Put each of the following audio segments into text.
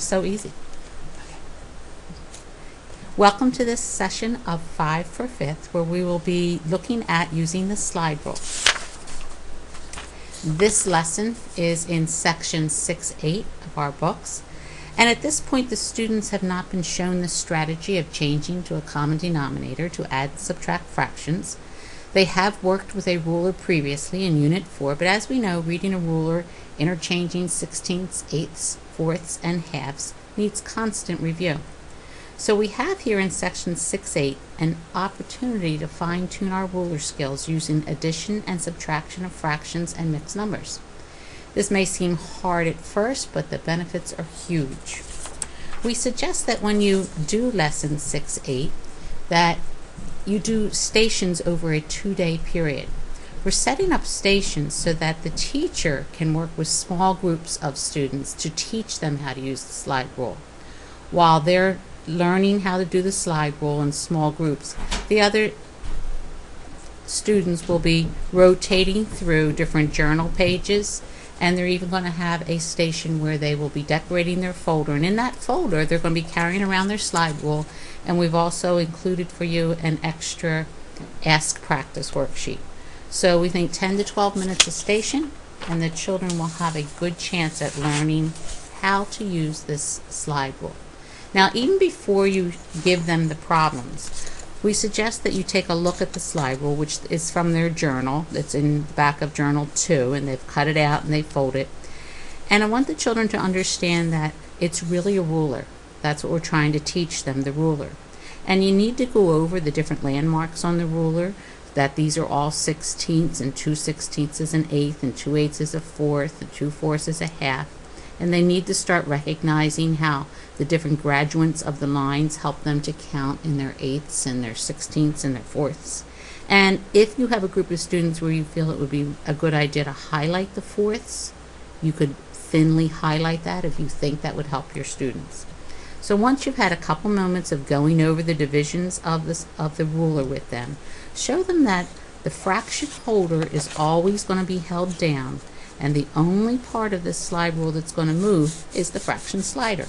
so easy. Welcome to this session of 5 for 5th, where we will be looking at using the slide rule. This lesson is in section 6.8 of our books, and at this point the students have not been shown the strategy of changing to a common denominator to add and subtract fractions. They have worked with a ruler previously in Unit 4, but as we know, reading a ruler, interchanging sixteenths, eighths, fourths, and halves needs constant review. So we have here in section 6.8 an opportunity to fine-tune our ruler skills using addition and subtraction of fractions and mixed numbers. This may seem hard at first, but the benefits are huge. We suggest that when you do lesson 6.8 that you do stations over a 2-day period. We're setting up stations so that the teacher can work with small groups of students to teach them how to use the slide rule. While they're learning how to do the slide rule in small groups, the other students will be rotating through different journal pages, and they're even going to have a station where they will be decorating their folder, and in that folder they're going to be carrying around their slide rule, and we've also included for you an extra Ask Practice worksheet. So we think 10 to 12 minutes a station, and the children will have a good chance at learning how to use this slide rule. Now, even before you give them the problems, we suggest that you take a look at the slide rule, which is from their journal. It's in the back of journal 2, and they've cut it out and they fold it. And I want the children to understand that it's really a ruler. That's what we're trying to teach them, the ruler. And you need to go over the different landmarks on the ruler, that these are all sixteenths, and 2 sixteenths is an eighth, and 2 eighths is a fourth, and 2 fourths is a half. And they need to start recognizing how the different graduates of the lines help them to count in their eighths and their sixteenths and their fourths. And if you have a group of students where you feel it would be a good idea to highlight the fourths, you could thinly highlight that if you think that would help your students. So once you've had a couple moments of going over the divisions of the ruler with them, show them that the fraction holder is always going to be held down, and the only part of this slide rule that's going to move is the fraction slider.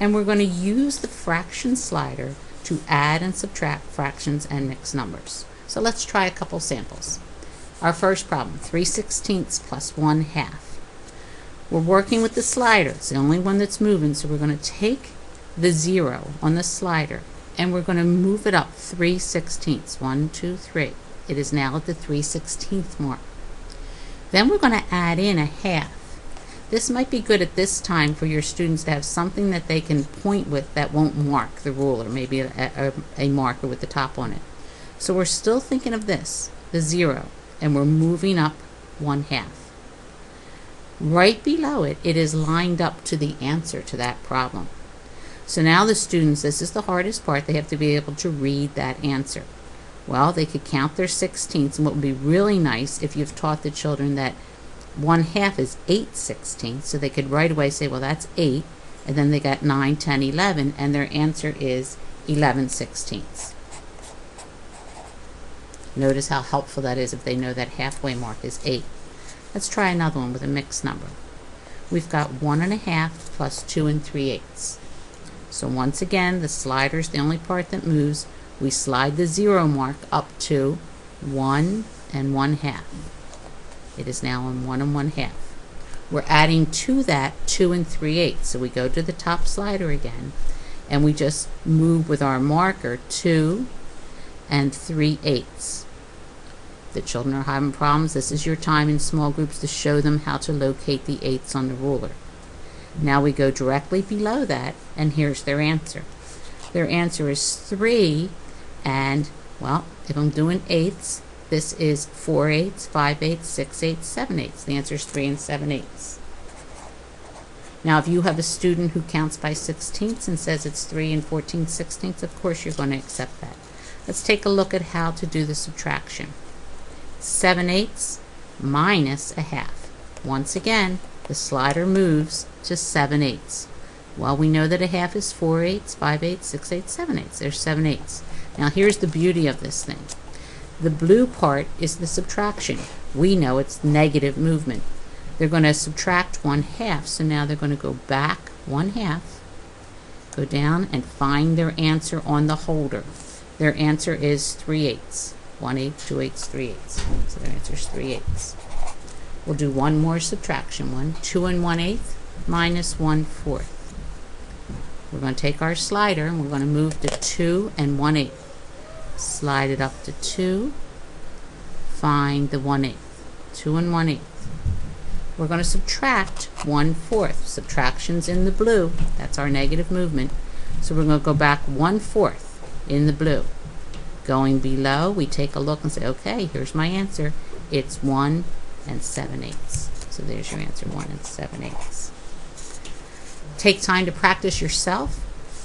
And we're going to use the fraction slider to add and subtract fractions and mixed numbers. So let's try a couple samples. Our first problem, 3 sixteenths plus 1 half. We're working with the slider. It's the only one that's moving, so we're going to take the 0 on the slider and we're going to move it up 3 sixteenths. 1, 2, 3. It is now at the 3 sixteenth mark. Then we're going to add in a half. This might be good at this time for your students to have something that they can point with that won't mark the ruler, maybe a marker with the top on it. So we're still thinking of this, the 0, and we're moving up 1 half. Right below it, it is lined up to the answer to that problem. So now the students, this is the hardest part, they have to be able to read that answer. Well, they could count their sixteenths, and what would be really nice if you've taught the children that 1 half is 8 sixteenths, so they could right away say, well, that's 8, and then they got 9, 10, 11, and their answer is 11 sixteenths. Notice how helpful that is if they know that halfway mark is 8. Let's try another one with a mixed number. We've got 1 1/2 plus 2 3/8. So once again, the slider is the only part that moves. We slide the 0 mark up to 1 1/2. It is now on 1 1/2. We're adding to that 2 3/8. So we go to the top slider again, and we just move with our marker 2 3/8. The children are having problems. This is your time in small groups to show them how to locate the eighths on the ruler. Now we go directly below that, and here's their answer. Their answer is 3, and, well, if I'm doing eighths, this is 4 eighths, 5 eighths, 6 eighths, 7 eighths. The answer is 3 7 eighths. Now, if you have a student who counts by sixteenths and says it's 3 14 sixteenths, of course you're going to accept that. Let's take a look at how to do the subtraction. 7 eighths minus a half. Once again, the slider moves to 7 eighths. Well, we know that a half is 4 eighths, 5 eighths, 6 eighths, 7 eighths. There's 7 eighths. Now here's the beauty of this thing. The blue part is the subtraction. We know it's negative movement. They're going to subtract 1/2, so now they're going to go back 1/2, go down and find their answer on the holder. Their answer is 3/8. 1/8, 2/8, 3/8. So their answer is 3/8. We'll do one more subtraction one. 2 1/8 minus 1/4. We're going to take our slider and we're going to move to 2 1/8. Slide it up to 2. Find the 1/8. 2 1/8. We're going to subtract 1/4. Subtraction's in the blue. That's our negative movement. So we're going to go back 1/4 in the blue. Going below, we take a look and say, okay, here's my answer. It's 1 7/8. So there's your answer, 1 7/8. Take time to practice yourself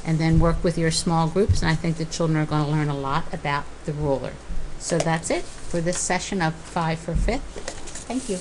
and then work with your small groups, and I think the children are going to learn a lot about the ruler. So that's it for this session of 5 for 5th. Thank you.